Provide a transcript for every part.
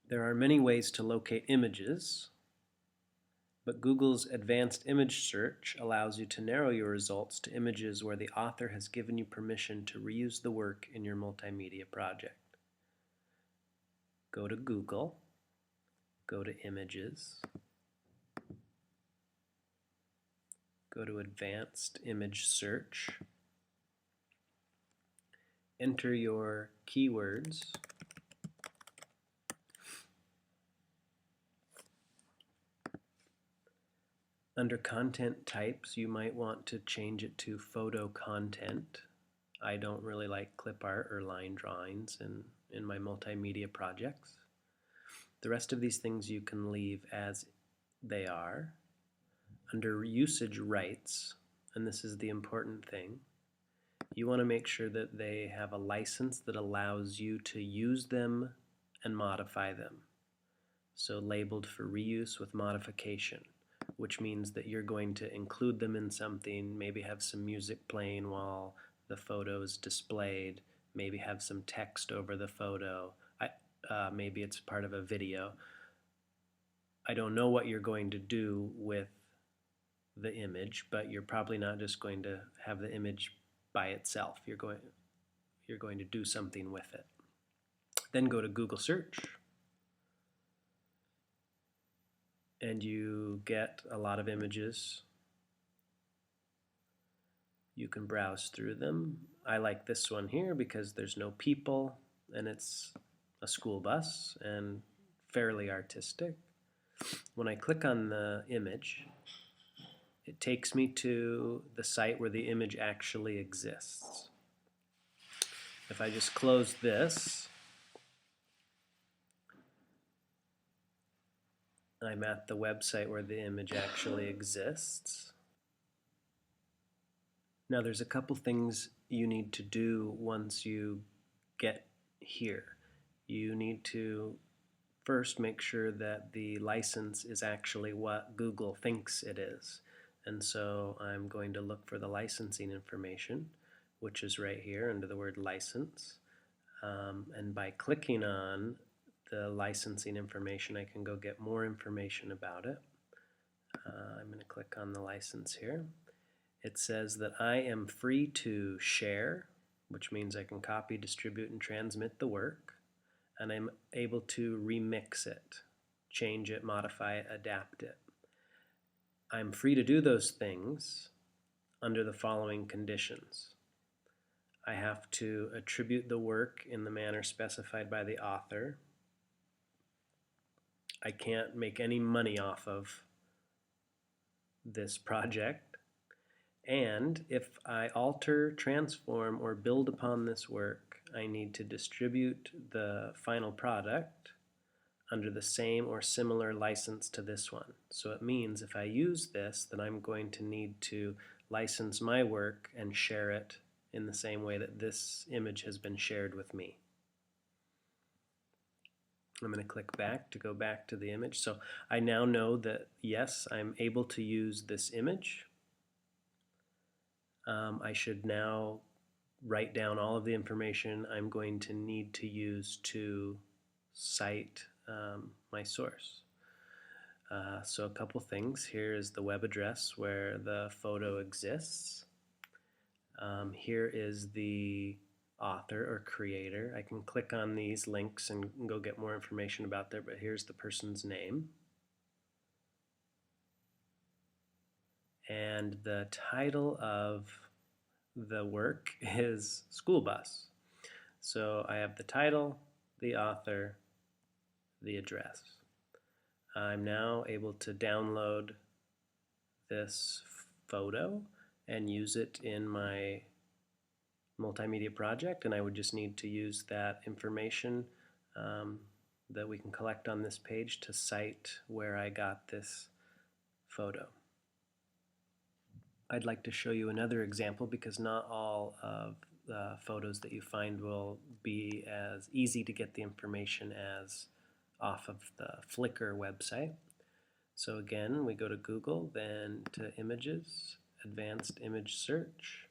There are many ways to locate images, but Google's advanced image search allows you to narrow your results to images where the author has given you permission to reuse the work in your multimedia project. Go to Google, go to Images, go to Advanced Image Search, enter your keywords, under content types you might want to change it to photo content. I don't really like clip art or line drawings in my multimedia projects. The rest of these things you can leave as they are. Under usage rights, and this is the important thing, you want to make sure that they have a license that allows you to use them and modify them. So labeled for reuse with modification, which means that you're going to include them in something, maybe have some music playing while the photo is displayed, maybe have some text over the photo, maybe it's part of a video. I don't know what you're going to do with the image, but you're probably not just going to have the image by itself. You're going to do something with it. Then go to Google search, and you get a lot of images. You can browse through them. I like this one here because there's no people and it's a school bus and fairly artistic. When I click on the image, it takes me to the site where the image actually exists. If I just close this, I'm at the website where the image actually exists. Now there's a couple things you need to do once you get here. You need to first make sure that the license is actually what Google thinks it is. And so I'm going to look for the licensing information, which is right here under the word license. And by clicking on the licensing information, I can go get more information about it. I'm going to click on the license here. It says that I am free to share, which means I can copy, distribute, and transmit the work. And I'm able to remix it, change it, modify it, adapt it. I'm free to do those things under the following conditions. I have to attribute the work in the manner specified by the author. I can't make any money off of this project. And if I alter, transform, or build upon this work, I need to distribute the final product under the same or similar license to this one. So it means if I use this, then I'm going to need to license my work and share it in the same way that this image has been shared with me. I'm going to click back to go back to the image. So I now know that, yes, I'm able to use this image. I should now write down all of the information I'm going to need to use to cite my source. So a couple things. Here is the web address where the photo exists. Here is the author or creator. I can click on these links and go get more information about there, but here's the person's name. And the title of the work is School Bus. So I have the title, the author, the address. I'm now able to download this photo and use it in my multimedia project, and I would just need to use that information that we can collect on this page to cite where I got this photo. I'd like to show you another example because not all of the photos that you find will be as easy to get the information as off of the Flickr website. So again, we go to Google, then to Images, Advanced Image Search.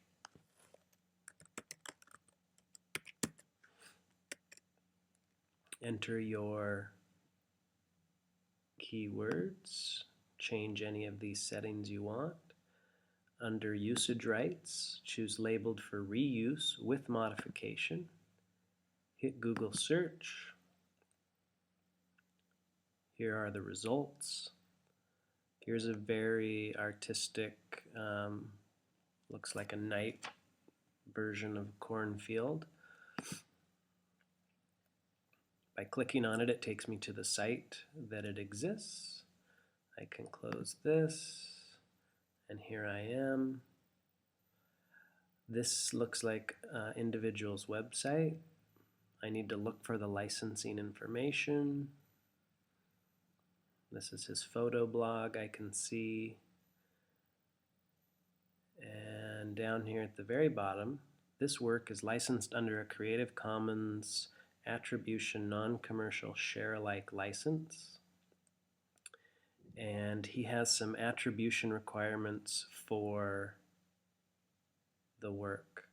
Enter your keywords, change any of these settings you want. Under usage rights, choose labeled for reuse with modification. Hit Google search. Here are the results. Here's a very artistic, looks like a night version of cornfield. By clicking on it, it takes me to the site that it exists. I can close this, and here I am. This looks like an individual's website. I need to look for the licensing information. This is his photo blog, I can see. And down here at the very bottom, this work is licensed under a Creative Commons Attribution Non-Commercial Share-alike license. And he has some attribution requirements for the work.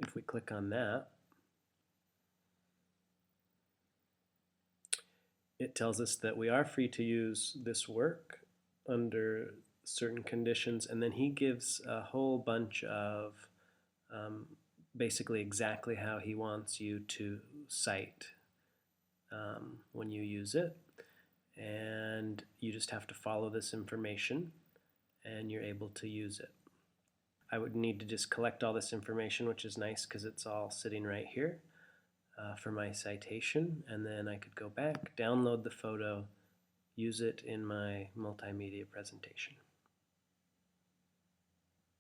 If we click on that, it tells us that we are free to use this work under certain conditions, and then he gives a whole bunch of basically exactly how he wants you to cite when you use it, and you just have to follow this information and you're able to use it. I would need to just collect all this information, which is nice because it's all sitting right here for my citation, and then I could go back, download the photo, use it in my multimedia presentation.